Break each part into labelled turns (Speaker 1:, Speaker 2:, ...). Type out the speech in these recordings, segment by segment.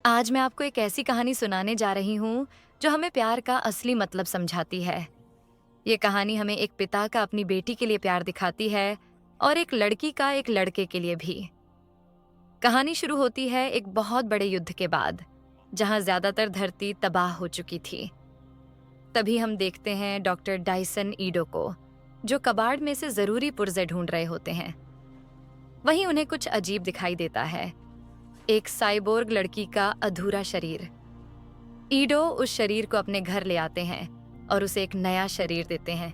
Speaker 1: आज मैं आपको एक ऐसी कहानी सुनाने जा रही हूँ जो हमें प्यार का असली मतलब समझाती है। ये कहानी हमें एक पिता का अपनी बेटी के लिए प्यार दिखाती है और एक लड़की का एक लड़के के लिए भी। कहानी शुरू होती है एक बहुत बड़े युद्ध के बाद, जहाँ ज्यादातर धरती तबाह हो चुकी थी। तभी हम देखते हैं डॉक्टर डाइसन ईडो को, जो कबाड़ में से जरूरी पुर्जे ढूंढ रहे होते हैं। वहीं उन्हें कुछ अजीब दिखाई देता है, एक साइबोर्ग लड़की का अधूरा शरीर। ईडो उस शरीर को अपने घर ले आते हैं और उसे एक नया शरीर देते हैं।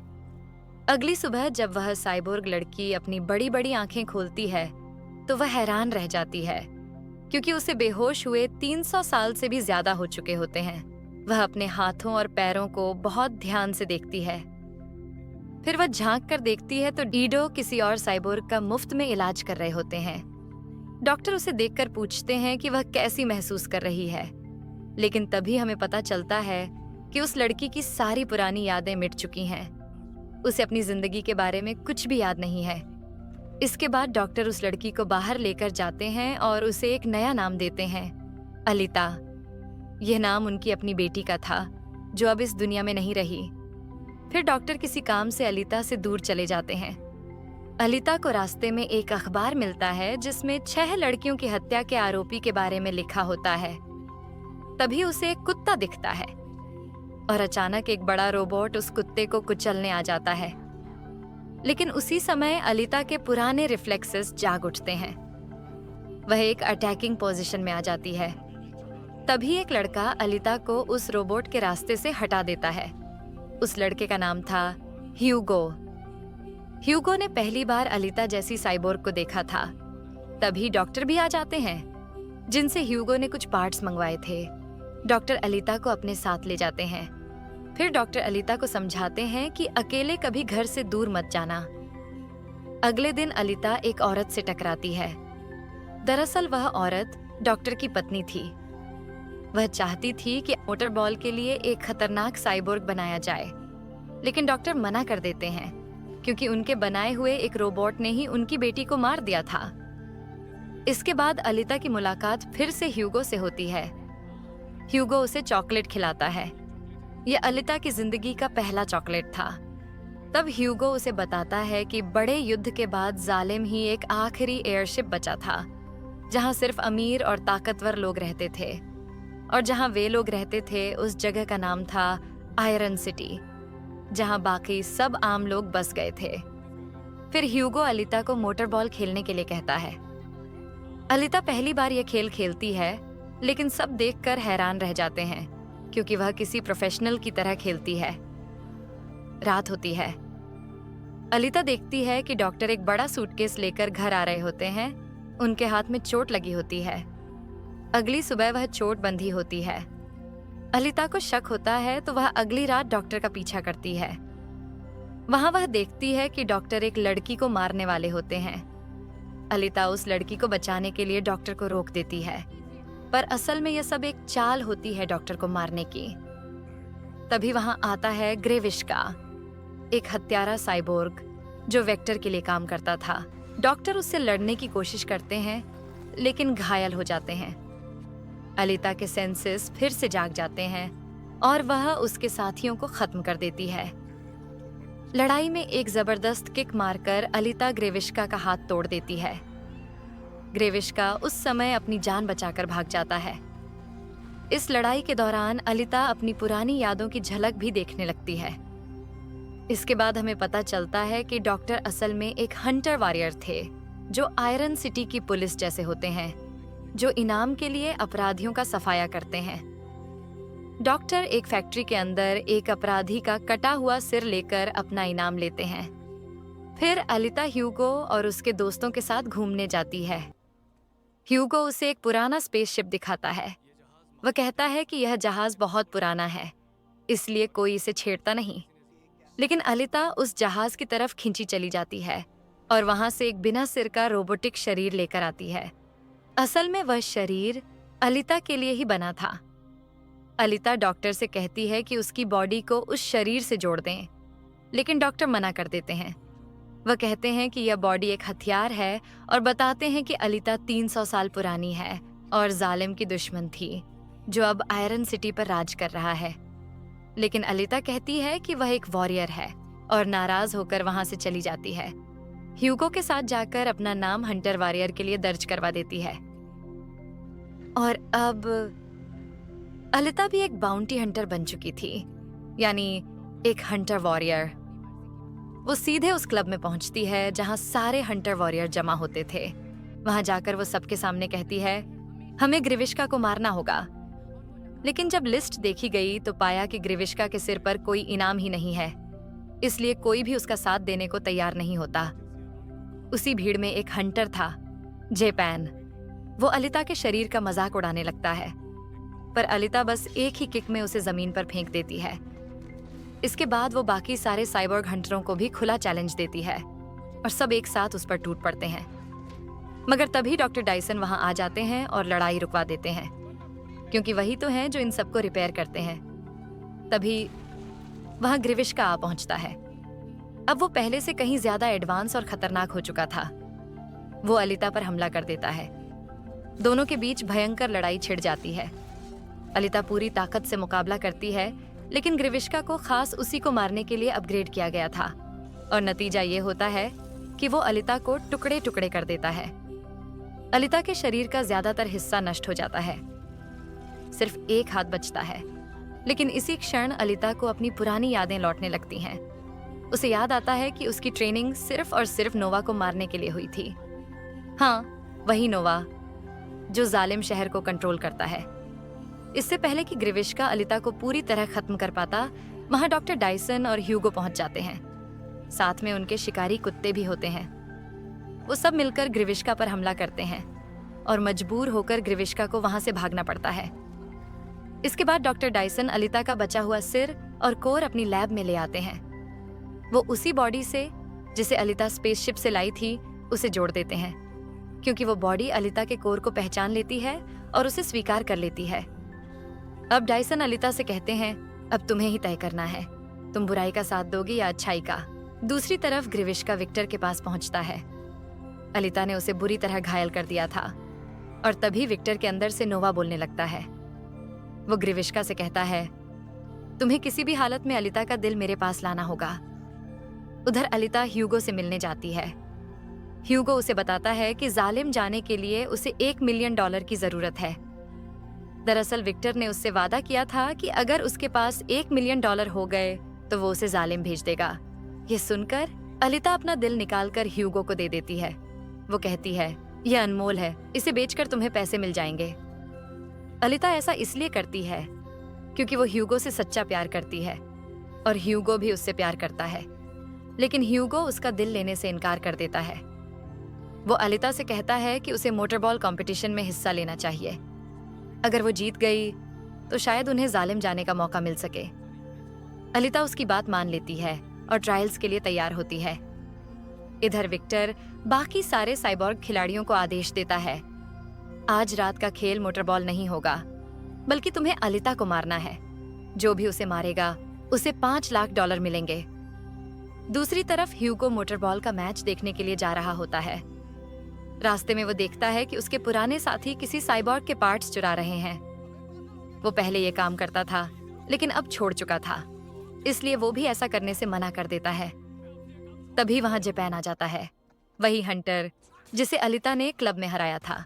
Speaker 1: अगली सुबह जब वह साइबोर्ग लड़की अपनी बड़ी बड़ी आंखें खोलती है तो वह हैरान रह जाती है, क्योंकि उसे बेहोश हुए 300 साल से भी ज्यादा हो चुके होते हैं। वह अपने हाथों और पैरों को बहुत ध्यान से देखती है। फिर वह झांक कर देखती है तो ईडो किसी और साइबोर्ग का मुफ्त में इलाज कर रहे होते हैं। डॉक्टर उसे देखकर पूछते हैं कि वह कैसी महसूस कर रही है, लेकिन तभी हमें पता चलता है कि उस लड़की की सारी पुरानी यादें मिट चुकी हैं। उसे अपनी जिंदगी के बारे में कुछ भी याद नहीं है। इसके बाद डॉक्टर उस लड़की को बाहर लेकर जाते हैं और उसे एक नया नाम देते हैं, अलिता। यह नाम उनकी अपनी बेटी का था, जो अब इस दुनिया में नहीं रही। फिर डॉक्टर किसी काम से अलिता से दूर चले जाते हैं। अलिता को रास्ते में एक अखबार मिलता है जिसमें 6 लड़कियों की हत्या के आरोपी के बारे में लिखा होता है। तभी उसे एक कुत्ता दिखता है और अचानक एक बड़ा रोबोट उस कुत्ते को कुचलने आ जाता है। लेकिन उसी समय अलिता के पुराने रिफ्लेक्सेस जाग उठते हैं। वह एक अटैकिंग पोजीशन में आ जाती है। तभी एक लड़का अलिता को उस रोबोट के रास्ते से हटा देता है। उस लड़के का नाम था ह्यूगो। ह्यूगो ने पहली बार अलिता जैसी साइबोर्ग को देखा था। तभी डॉक्टर भी आ जाते हैं, जिनसे ह्यूगो ने कुछ पार्ट्स मंगवाए थे। डॉक्टर अलिता को अपने साथ ले जाते हैं। फिर डॉक्टर अलिता को समझाते हैं कि अकेले कभी घर से दूर मत जाना। अगले दिन अलिता एक औरत से टकराती है। दरअसल वह औरत डॉक्टर की पत्नी थी। वह चाहती थी कि मोटर बॉल के लिए एक खतरनाक साइबोर्ग बनाया जाए, लेकिन डॉक्टर मना कर देते हैं, क्योंकि उनके बनाए हुए एक रोबोट ने ही उनकी बेटी को मार दिया था। इसके बाद अलिता की मुलाकात फिर से ह्यूगो से होती है। ह्यूगो उसे चॉकलेट खिलाता है। यह अलिता की जिंदगी का पहला चॉकलेट था। तब ह्यूगो उसे बताता है कि बड़े युद्ध के बाद जालिम ही एक आखिरी एयरशिप बचा था, जहां सिर्फ अमीर और ताकतवर लोग रहते थे, और जहां वे लोग रहते थे उस जगह का नाम था आयरन सिटी, जहां बाकी सब आम लोग बस गए थे। फिर ह्यूगो अलिता को मोटर बॉल खेलने के लिए कहता है। अलिता पहली बार यह खेल खेलती है, लेकिन सब देखकर हैरान रह जाते हैं, क्योंकि वह किसी प्रोफेशनल की तरह खेलती है। रात होती है। अलिता देखती है कि डॉक्टर एक बड़ा सूटकेस लेकर घर आ रहे होते हैं। उनके हाथ में चोट लगी होती है। अगली सुबह वह चोट बंधी होती है। अलिता को शक होता है तो वह अगली रात डॉक्टर का पीछा करती है। वहां वह देखती है कि डॉक्टर एक लड़की को मारने वाले होते हैं। अलिता उस लड़की को बचाने के लिए डॉक्टर को रोक देती है, पर असल में यह सब एक चाल होती है डॉक्टर को मारने की। तभी वहां आता है ग्रेविश्का, एक हत्यारा साइबोर्ग जो वेक्टर के लिए काम करता था। डॉक्टर उससे लड़ने की कोशिश करते हैं, लेकिन घायल हो जाते हैं। अलिता के सेंसेस फिर से जाग जाते हैं और वह उसके साथियों को खत्म कर देती है। लड़ाई में एक जबरदस्त किक मारकर अलिता ग्रेविश्का का हाथ तोड़ देती है। ग्रेविश्का उस समय अपनी जान बचाकर भाग जाता है। इस लड़ाई के दौरान अलिता अपनी पुरानी यादों की झलक भी देखने लगती है। इसके बाद हमें पता चलता है कि डॉक्टर असल में एक हंटर वॉरियर थे, जो आयरन सिटी की पुलिस जैसे होते हैं, जो इनाम के लिए अपराधियों का सफाया करते हैं। डॉक्टर एक फैक्ट्री के अंदर एक अपराधी का कटा हुआ सिर लेकर अपना इनाम लेते हैं। फिर अलिता ह्यूगो और उसके दोस्तों के साथ घूमने जाती है। ह्यूगो उसे एक पुराना स्पेसशिप दिखाता है। वह कहता है कि यह जहाज बहुत पुराना है, इसलिए कोई इसे छेड़ता नहीं। लेकिन अलिता उस जहाज की तरफ खींची चली जाती है और वहां से एक बिना सिर का रोबोटिक शरीर लेकर आती है। असल में वह शरीर अलिता के लिए ही बना था। अलिता डॉक्टर से कहती है कि उसकी बॉडी को उस शरीर से जोड़ दें, लेकिन डॉक्टर मना कर देते हैं। वह कहते हैं कि यह बॉडी एक हथियार है और बताते हैं कि अलिता 300 साल पुरानी है और जालिम की दुश्मन थी, जो अब आयरन सिटी पर राज कर रहा है। लेकिन अलिता कहती है कि वह एक वॉरियर है और नाराज होकर वहां से चली जाती है। ह्यूगो के साथ जाकर अपना नाम हंटर वॉरियर के लिए दर्ज करवा देती है। और अब अलिता भी एक बाउंटी हंटर बन चुकी थी, यानी एक हंटर वॉरियर। वो सीधे उस क्लब में पहुंचती है जहां सारे हंटर वॉरियर जमा होते थे। वहां जाकर वो सबके सामने कहती है, हमें ग्रिविश्का को मारना होगा। लेकिन जब लिस्ट देखी गई तो पाया कि ग्रिविश्का के सिर पर कोई इनाम ही नहीं है, इसलिए कोई भी उसका साथ देने को तैयार नहीं होता। उसी भीड़ में एक हंटर था, जेपैन। वो अलिता के शरीर का मजाक उड़ाने लगता है, पर अलिता बस एक ही किक में उसे जमीन पर फेंक देती है। इसके बाद वो बाकी सारे साइबोर्ग हंटरों को भी खुला चैलेंज देती है और सब एक साथ उस पर टूट पड़ते हैं। मगर तभी डॉक्टर डाइसन वहां आ जाते हैं और लड़ाई रुकवा देते हैं, क्योंकि वही तो हैं जो इन सबको रिपेयर करते हैं। तभी वहां ग्रिविश्का आ पहुंचता है। अब वो पहले से कहीं ज्यादा एडवांस और खतरनाक हो चुका था। वो अलिता पर हमला कर देता है। दोनों के बीच भयंकर लड़ाई छिड़ जाती है। अलिता पूरी ताकत से मुकाबला करती है, लेकिन ग्रिविश्का को खास उसी को मारने के लिए अपग्रेड किया गया था और नतीजा ये होता है कि वो अलिता को टुकड़े टुकड़े कर देता है। अलिता के शरीर का ज्यादातर हिस्सा नष्ट हो जाता है, सिर्फ एक हाथ बचता है। लेकिन इसी क्षण अलिता को अपनी पुरानी यादें लौटने लगती हैं। उसे याद आता है कि उसकी ट्रेनिंग सिर्फ और सिर्फ नोवा को मारने के लिए हुई थी। हाँ, वही नोवा जो जालिम शहर को कंट्रोल करता है। इससे पहले कि ग्रिविश्का अलिता को पूरी तरह खत्म कर पाता, वहां डॉक्टर डाइसन और ह्यूगो पहुंच जाते हैं। साथ में उनके शिकारी कुत्ते भी होते हैं। वो सब मिलकर ग्रिविश्का पर हमला करते हैं और मजबूर होकर ग्रिविश्का को वहां से भागना पड़ता है। इसके बाद डॉक्टर डाइसन अलिता का बचा हुआ सिर और कोर अपनी लैब में ले आते हैं। वो उसी बॉडी से जिसे अलिता स्पेसशिप से लाई थी उसे जोड़ देते हैं, क्योंकि वो बॉडी अलिता के कोर को पहचान लेती है और उसे स्वीकार कर लेती है। अब डाइसन अलिता से कहते हैं, अब तुम्हें ही तय करना है, तुम बुराई का साथ दोगी या अच्छाई का। दूसरी तरफ ग्रिविश्का विक्टर के पास पहुंचता है। अलिता ने उसे बुरी तरह घायल कर दिया था और तभी विक्टर के अंदर से नोवा बोलने लगता है। वो ग्रिविश्का से कहता है, तुम्हें किसी भी हालत में अलिता का दिल मेरे पास लाना होगा। उधर अलिता ह्यूगो से मिलने जाती है। ह्यूगो उसे बताता है कि जालिम जाने के लिए उसे $1 मिलियन की जरूरत है। दरअसल विक्टर ने उससे वादा किया था कि अगर उसके पास $1 मिलियन हो गए तो वो उसे जालिम भेज देगा। ये सुनकर अलिता अपना दिल निकालकर ह्यूगो को दे देती है। वो कहती है, यह अनमोल है, इसे बेचकर तुम्हें पैसे मिल जाएंगे। अलिता ऐसा इसलिए करती है क्योंकि वो ह्यूगो से सच्चा प्यार करती है और ह्यूगो भी उससे प्यार करता है। लेकिन ह्यूगो उसका दिल लेने से इनकार कर देता है। वो अलिता से कहता है कि उसे मोटरबॉल कंपटीशन में हिस्सा लेना चाहिए। अगर वो जीत गई तो शायद उन्हें जालिम जाने का मौका मिल सके। अलिता उसकी बात मान लेती है और ट्रायल्स के लिए तैयार होती है। इधर विक्टर बाकी सारे साइबोर्ग खिलाड़ियों को आदेश देता है, आज रात का खेल मोटरबॉल नहीं होगा, बल्कि तुम्हें अलिता को मारना है। जो भी उसे मारेगा उसे $5 लाख मिलेंगे। दूसरी तरफ ह्यूगो मोटरबॉल का मैच देखने के लिए जा रहा होता है। रास्ते में वो देखता है कि उसके पुराने साथी किसी साइबोर्ग के पार्ट्स चुरा रहे हैं। वो पहले ये काम करता था, लेकिन अब छोड़ चुका था, इसलिए वो भी ऐसा करने से मना कर देता है। तभी वहां जेपैन आ जाता है, वही हंटर जिसे अलिता ने क्लब में हराया था।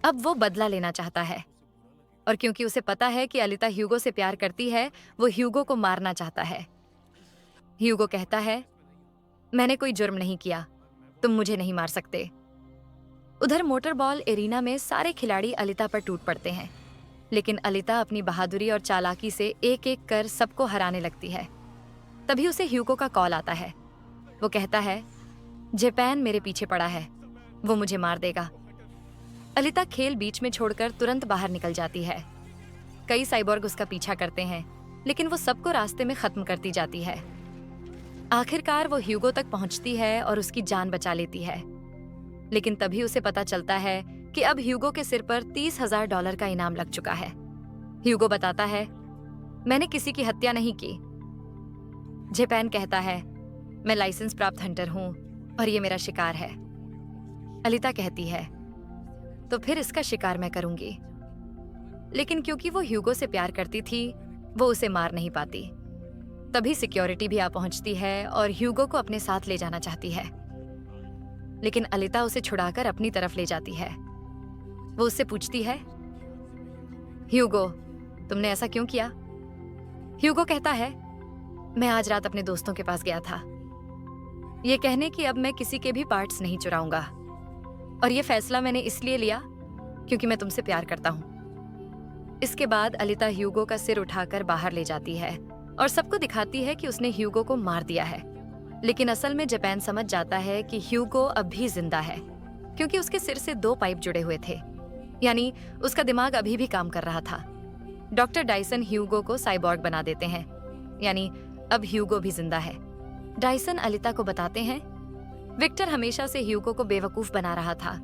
Speaker 1: अब वो बदला लेना चाहता है और क्योंकि उसे पता है कि अलिता ह्यूगो से प्यार करती है, वो ह्यूगो को मारना चाहता है। ह्यूगो कहता है, मैंने कोई जुर्म नहीं किया, तुम मुझे नहीं मार सकते। उधर मोटरबॉल एरिना में सारे खिलाड़ी अलिता पर टूट पड़ते हैं, लेकिन अलिता अपनी बहादुरी और चालाकी से एक एक कर सबको हराने लगती है। तभी उसे ह्यूगो का कॉल आता है। वो कहता है, जेपैन मेरे पीछे पड़ा है, वो मुझे मार देगा। अलिता खेल बीच में छोड़कर तुरंत बाहर निकल जाती है। कई साइबोर्ग उसका पीछा करते हैं, लेकिन वो सबको रास्ते में खत्म करती जाती है। आखिरकार वो ह्यूगो तक पहुंचती है और उसकी जान बचा लेती है। लेकिन तभी उसे पता चलता है कि अब ह्यूगो के सिर पर $30,000 का इनाम लग चुका है। ह्यूगो बताता है, मैंने किसी की हत्या नहीं की। जेपैन कहता है, मैं लाइसेंस प्राप्त हंटर हूं और ये मेरा शिकार है। अलिता कहती है, तो फिर इसका शिकार मैं करूंगी। लेकिन क्योंकि वो ह्यूगो से प्यार करती थी, वो उसे मार नहीं पाती। तभी सिक्योरिटी भी आ पहुंचती है और ह्यूगो को अपने साथ ले जाना चाहती है, लेकिन अलिता उसे छुड़ाकर अपनी तरफ ले जाती है। वो उससे पूछती है, ह्यूगो, तुमने ऐसा क्यों किया? ह्यूगो कहता है, मैं आज रात अपने दोस्तों के पास गया था, ये कहने कि अब मैं किसी के भी पार्ट्स नहीं चुराऊंगा, और ये फैसला मैंने इसलिए लिया क्योंकि मैं तुमसे प्यार करता हूं। इसके बाद अलिता ह्यूगो का सिर उठाकर बाहर ले जाती है और सबको दिखाती है कि उसने ह्यूगो को मार दिया है। लेकिन असल में जापान समझ जाता है कि ह्यूगो अब भी जिंदा है, क्योंकि उसके सिर से 2 पाइप जुड़े हुए थे, यानी उसका दिमाग अभी भी काम कर रहा था। डॉक्टर डायसन ह्यूगो को साइबॉर्ग बना देते हैं, यानी अब ह्यूगो भी जिंदा है। डायसन अलिता को बताते हैं, विक्टर हमेशा से ह्यूगो को बेवकूफ बना रहा था।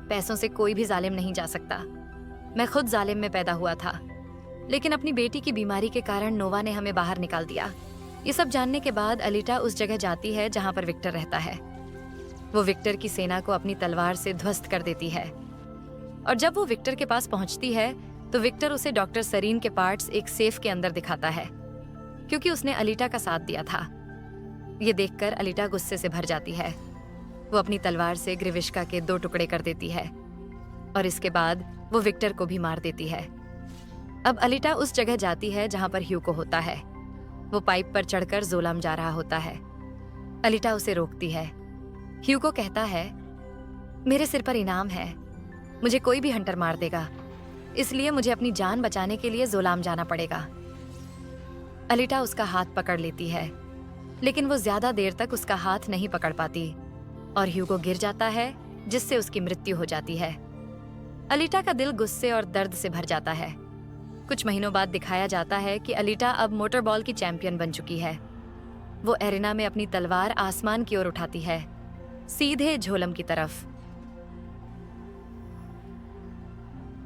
Speaker 1: पैसों से कोई भी जालिम नहीं जा सकता। मैं खुद जालिम में पैदा हुआ था, लेकिन अपनी बेटी की बीमारी के कारण नोवा ने हमें बाहर निकाल दिया। ये सब जानने के बाद अलिता उस जगह जाती है जहां पर विक्टर रहता है। वो विक्टर की सेना को अपनी तलवार से ध्वस्त कर देती है, और जब वो विक्टर के पास पहुंचती है तो विक्टर उसे डॉक्टर सरीन के पार्ट्स एक सेफ के अंदर दिखाता है, क्योंकि उसने अलिता का साथ दिया था। ये देखकर अलिता गुस्से से भर जाती है। वो अपनी तलवार से ग्रिविश्का के 2 टुकड़े कर देती है, और इसके बाद वो विक्टर को भी मार देती है। अब अलिता उस जगह जाती है जहां पर ह्यूगो होता है। वो पाइप पर चढ़कर जोलाम जा रहा होता है। अलिता उसे रोकती है। ह्यूगो कहता है, मेरे सिर पर इनाम है, मुझे कोई भी हंटर मार देगा, इसलिए मुझे अपनी जान बचाने के लिए जोलाम जाना पड़ेगा। अलिता उसका हाथ पकड़ लेती है, लेकिन वो ज्यादा देर तक उसका हाथ नहीं पकड़ पाती और ह्यूगो गिर जाता है, जिससे उसकी मृत्यु हो जाती है। अलिता का दिल गुस्से और दर्द से भर जाता है। कुछ महीनों बाद दिखाया जाता है कि अलिता अब मोटरबॉल की चैंपियन बन चुकी है। वो एरिना में अपनी तलवार आसमान की ओर उठाती है, सीधे झोलम की तरफ,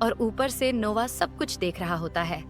Speaker 1: और ऊपर से नोवा सब कुछ देख रहा होता है।